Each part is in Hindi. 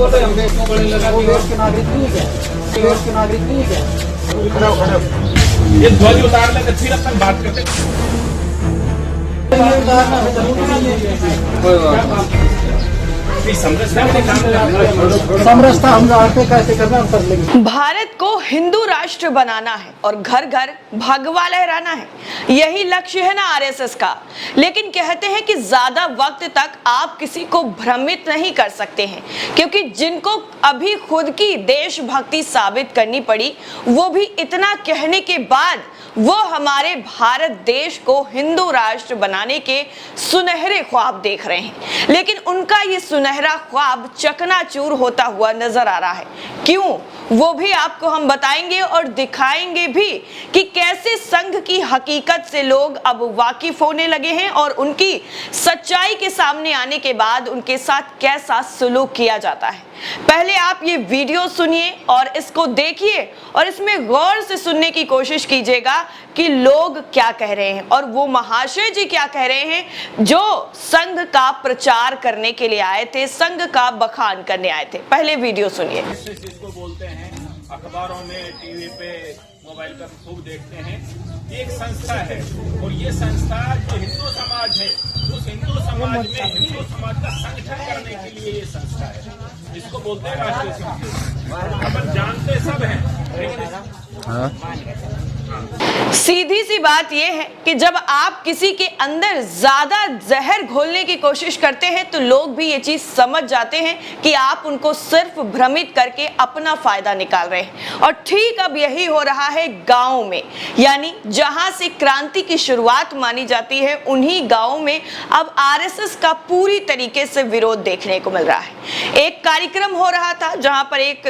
बोल रहे हैं, देश के नागरिक नहीं है क्या? देश के नागरिक नहीं है क्या? ये ध्वज उतार लेते फिर अपन बात करते। समरसता हम जानते कैसे करना हम कर लेंगे। भारत को हिंदू राष्ट्र बनाना है और घर घर भगवा लहराना है, यही लक्ष्य है ना आरएसएस का। लेकिन कहते हैं कि ज्यादा वक्त तक आप किसी को भ्रमित नहीं कर सकते हैं, क्योंकि जिनको अभी खुद की देशभक्ति साबित करनी पड़ी, वो भी इतना कहने के बाद वो हमारे भारत देश को हिंदू राष्ट्र बनाने के सुनहरे ख्वाब देख रहे हैं। लेकिन उनका ये सुनहरा ख्वाब चकनाचूर होता हुआ नजर आ रहा है। क्यों, वो भी आपको हम बताएंगे और दिखाएंगे भी कि कैसे संघ की हकीकत से लोग अब वाकिफ होने लगे हैं और उनकी सच्चाई के सामने आने के बाद उनके साथ कैसा सलूक किया जाता है। पहले आप ये वीडियो सुनिए और इसको देखिए और इसमें गौर से सुनने की कोशिश कीजिएगा कि लोग क्या कह रहे हैं और वो महाशय जी क्या कह रहे हैं जो संघ का प्रचार करने के लिए आए थे, संघ का बखान करने आए थे। पहले वीडियो सुनिए। जिसको बोलते हैं अखबारों में, टीवी पे, मोबाइल पर खूब देखते हैं, एक संस्था है और ये संस्था जो हिंदू समाज है, उस हिंदू समाज में हिंदू समाज का संगठन करने के लिए ये संस्था है, इसको बोलते हैं राष्ट्रीय संघ। अपन जानते सब हैं, लेकिन सीधी सी बात यह है कि जब आप किसी के अंदर ज्यादा जहर घोलने की कोशिश करते हैं तो लोग भी ये चीज समझ जाते हैं कि आप उनको सिर्फ भ्रमित करके अपना फायदा निकाल रहे हैं। और ठीक अब यही हो रहा है गांव में, यानी जहां से क्रांति की शुरुआत मानी जाती है, उन्हीं गांवों में अब आरएसएस का पूरी तरीके से विरोध देखने को मिल रहा है। एक कार्यक्रम हो रहा था जहां पर एक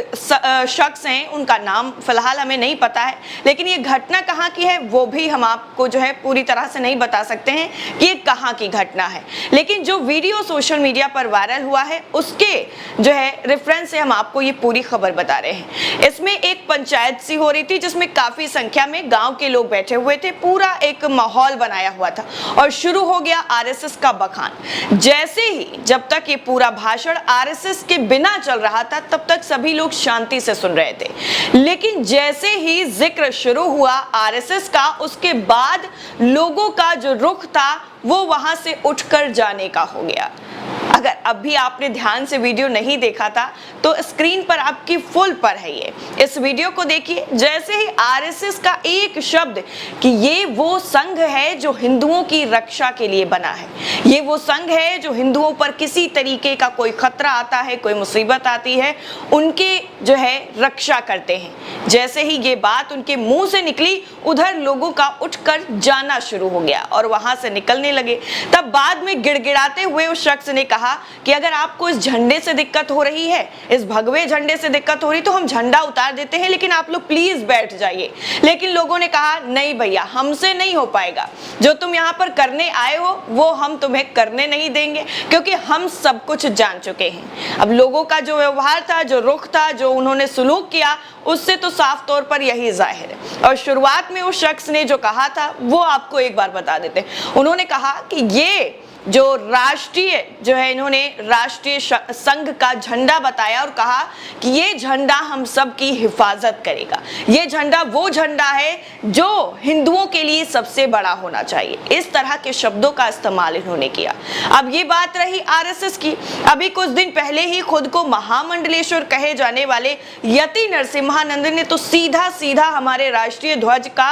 शख्स हैं, उनका नाम फिलहाल हमें नहीं पता है, लेकिन ये घटना कहाँ की है वो भी हम आपको जो है पूरी तरह से नहीं बता सकते हैं कि ये कहाँ की घटना है। लेकिन जो वीडियो सोशल मीडिया पर वायरल हुआ है उसके जो है रेफरेंस से हम आपको ये पूरी खबर बता रहे हैं। इसमें एक पंचायत सी हो रही थी जिसमें काफी संख्या में गांव के लोग बैठे हुए थे, पूरा एक माहौल बनाया हुआ था और शुरू हो गया आरएसएस का बखान। जैसे ही जब तक ये पूरा भाषण आरएसएस के बिना चल रहा था तब तक सभी लोग शांति से सुन रहे थे, लेकिन जैसे ही जिक्र शुरू हुआ आरएसएस का, उसके बाद लोगों का जो रुख था वो वहां से उठकर जाने का हो गया। अगर अभी आपने ध्यान से वीडियो नहीं देखा था तो स्क्रीन पर आपकी फुल पर है ये, इस वीडियो को देखिए। जैसे ही आरएसएस का एक शब्द कि ये वो संघ है जो हिंदुओं की रक्षा के लिए बना है, ये वो संघ है जो हिंदुओं पर किसी तरीके का कोई खतरा आता है, कोई मुसीबत आती है, उनके जो है रक्षा करते हैं, जैसे ही ये बात उनके मुंह से निकली उधर लोगों का उठकर जाना शुरू हो गया और वहां से निकलने लगे। तब बाद में गिड़गिड़ाते हुए उस शख्स ने कहा कि अगर आपको इस झंडे से दिक्कत हो रही है, इस भगवे झंडे से दिक्कत हो रही तो हम झंडा उतार देते हैं, लेकिन आप लोग प्लीज बैठ जाइए। लेकिन लोगों ने कहा नहीं भैया, हमसे नहीं हो पाएगा, जो तुम यहाँ पर करने आए हो वो हम तुम्हें करने नहीं देंगे, क्योंकि हम सब कुछ जान चुके हैं। अब लोगों का जो व्यवहार था, जो रुख था, जो उन्होंने सुलूक किया, उससे तो साफ तौर पर यही जाहिर है। और शुरुआत में उस शख्स ने जो कहा था वो आपको एक बार बता देते हैं। उन्होंने कहा कि ये जो राष्ट्रीय जो है, इन्होंने राष्ट्रीय संघ का झंडा बताया और कहा कि ये झंडा हम सब की हिफाजत करेगा, ये झंडा वो झंडा है जो हिंदुओं के लिए सबसे बड़ा होना चाहिए। इस तरह के शब्दों का इस्तेमाल इन्होंने किया। अब ये बात रही आरएसएस की। अभी कुछ दिन पहले ही खुद को महामंडलेश्वर कहे जाने वाले यति नरसिम्हानंद ने तो सीधा सीधा हमारे राष्ट्रीय ध्वज का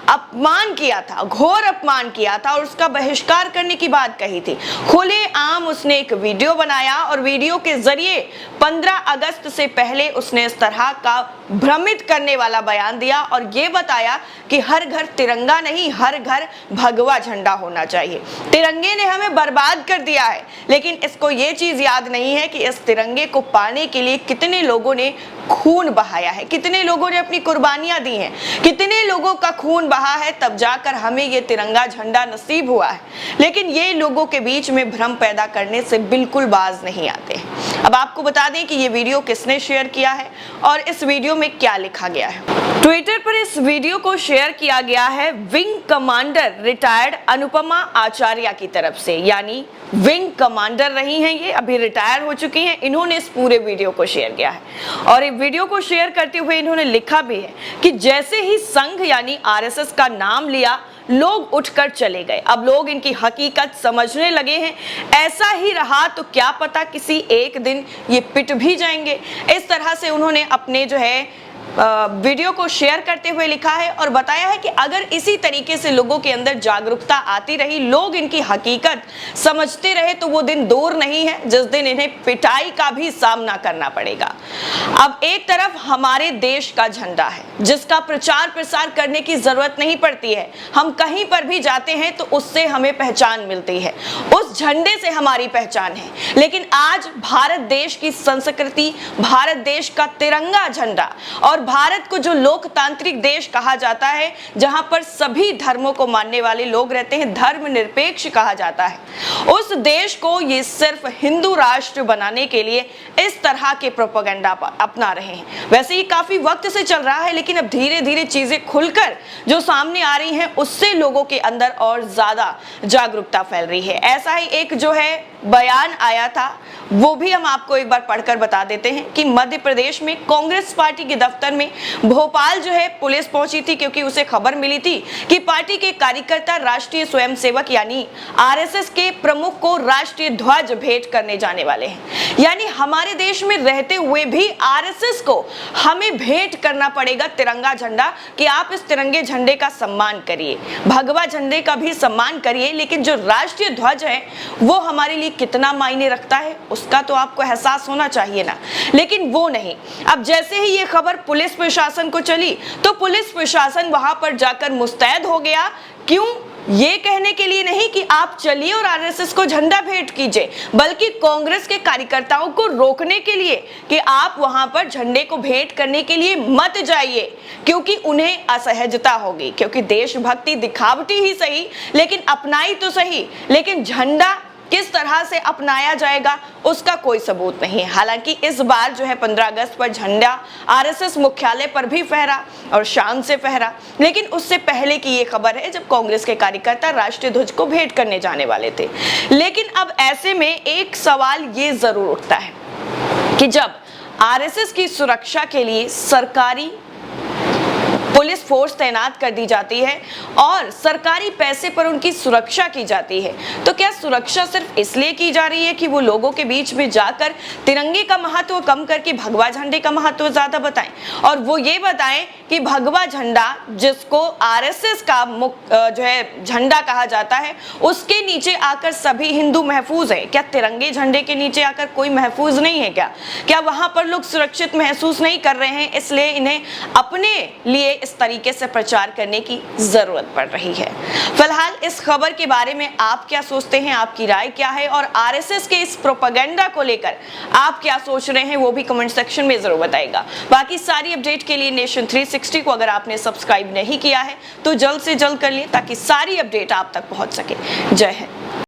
अपमान किया था, घोर अपमान किया था और उसका बहिष्कार करने की बात कही थी। खुले आम उसने एक वीडियो बनाया और वीडियो के जरिए 15 अगस्त से पहले उसने इस तरह का भ्रमित करने वाला बयान दिया और ये बताया कि हर घर तिरंगा नहीं, हर घर भगवा झंडा होना चाहिए। तिरंगे ने हमें बर्बाद कर दिया है, लेकिन इसको ये चीज याद नहीं है कि इस तिरंगे को पाने के लिए कितने लोगों ने खून बहाया है, कितने लोगों ने अपनी कुर्बानियां दी हैं, कितने लोगों का खून बहा है, तब जाकर हमें ये तिरंगा झंडा नसीब हुआ है। लेकिन ये लोगों के बीच में भ्रम पैदा करने से बिल्कुल बाज नहीं आते। अब आपको बता दें कि ये वीडियो किसने शेयर किया है और इस वीडियो में क्या लिखा गया है। ट्विटर पर इस वीडियो को शेयर किया गया है विंग कमांडर रिटायर्ड अनुपमा आचार्य की तरफ से, यानी विंग कमांडर रही हैं ये, अभी रिटायर हो चुकी हैं। इन्होंने इस पूरे वीडियो को शेयर किया है और एक वीडियो को शेयर करते हुए इन्होंने लिखा भी है कि जैसे ही संघ यानी आरएसएस का नाम लिया, लोग उठकर चले गए। अब लोग इनकी हकीकत समझने लगे हैं। ऐसा ही रहा तो क्या पता किसी एक दिन ये पिट भी जाएंगे। इस तरह से उन्होंने अपने जो है वीडियो को शेयर करते हुए लिखा है और बताया है कि अगर इसी तरीके से लोगों के अंदर जागरूकता आती रही, लोग इनकी हकीकत समझते रहे, तो वो दिन दूर नहीं है जिस दिन इन्हें पिटाई का भी सामना करना पड़ेगा। अब एक तरफ हमारे देश का झंडा है जिसका प्रचार प्रसार करने की जरूरत नहीं पड़ती है। हम कहीं पर भी जाते हैं तो उससे हमें पहचान मिलती है, उस झंडे से हमारी पहचान है। लेकिन आज भारत देश की संस्कृति, भारत देश का तिरंगा झंडा और भारत को जो लोकतांत्रिक देश कहा जाता है, जहां पर सभी धर्मों को मानने वाले लोग रहते हैं, धर्मनिरपेक्ष कहा जाता है, उस देश को ये सिर्फ हिंदू राष्ट्र बनाने के लिए इस तरह के प्रोपेगेंडा अपना रहे हैं। वैसे ही काफी वक्त से चल रहा है, लेकिन अब धीरे धीरे चीजें खुलकर जो सामने आ रही हैं, उससे लोगों के अंदर और ज्यादा जागरूकता फैल रही है। ऐसा ही एक जो है बयान आया था, वो भी हम आपको एक बार पढ़कर बता देते हैं कि मध्य प्रदेश में कांग्रेस पार्टी के दफ्तर में भोपाल जो है पुलिस पहुंची थी, क्योंकि उसे खबर मिली थी कि पार्टी के कार्यकर्ता राष्ट्रीय स्वयंसेवक यानी आरएसएस के प्रमुख को राष्ट्रीय ध्वज भेंट करने जाने वाले हैं। यानी हमारे देश में रहते हुए भी आरएसएस को हमें भेंट करना पड़ेगा तिरंगा झंडा, कि आप इस तिरंगे झंडे का सम्मान करिए, भगवा झंडे का भी सम्मान करिए। लेकिन जो राष्ट्रीय ध्वज है वो हमारे लिए कितना मायने रखता है उसका तो आपको एहसास होना चाहिए ना, लेकिन वो नहीं। अब जैसे ही ये खबर पुलिस प्रशासन को चली तो पुलिस प्रशासन वहां पर जाकर मुस्तैद हो गया। क्यों? ये कहने के लिए नहीं कि आप चलिए और आरएसएस को झंडा भेंट कीजिए, बल्कि कांग्रेस के कार्यकर्ताओं को रोकने के लिए कि आप वहां पर झंडे को भेंट करने के लिए मत जाइए, क्योंकि उन्हें असहजता होगी। क्योंकि देशभक्ति दिखावटी ही सही, लेकिन अपनाई तो सही, लेकिन झंडा किस तरह से अपनाया जाएगा उसका कोई सबूत नहीं है। हालांकि इस बार जो है 15 अगस्त पर झंडा आरएसएस मुख्यालय पर भी फहरा और शान से फहरा, लेकिन उससे पहले की ये खबर है जब कांग्रेस के कार्यकर्ता राष्ट्रीय ध्वज को भेंट करने जाने वाले थे। लेकिन अब ऐसे में एक सवाल ये जरूर उठता है कि जब आरएसएस की सुरक्षा के लिए सरकारी पुलिस फोर्स तैनात कर दी जाती है और सरकारी पैसे पर उनकी सुरक्षा की जाती है, तो क्या सुरक्षा सिर्फ इसलिए की जा रही है कि वो लोगों के बीच में जाकर तिरंगे का महत्व कम करके भगवा झंडे का महत्व ज्यादा बताएं, और वो ये बताएं कि भगवा झंडा जिसको आरएसएस का जो है झंडा कहा जाता है, उसके नीचे आकर सभी हिंदू महफूज है। क्या तिरंगे झंडे के नीचे आकर कोई महफूज नहीं है? क्या वहां पर लोग सुरक्षित महसूस नहीं कर रहे हैं, इसलिए इन्हें अपने लिए इस तरीके से प्रचार करने की जरूरत पड़ रही है? फिलहाल इस खबर के बारे में आप क्या सोचते हैं, आपकी राय क्या है, और आरएसएस के इस प्रोपेगेंडा को लेकर आप क्या सोच रहे हैं वो भी कमेंट सेक्शन में जरूर बताइएगा। बाकी सारी अपडेट के लिए नेशन 360 को अगर आपने सब्सक्राइब नहीं किया है तो जल्द से जल्द कर लिए ताकि सारी अपडेट आप तक पहुंच सके। जय हिंद।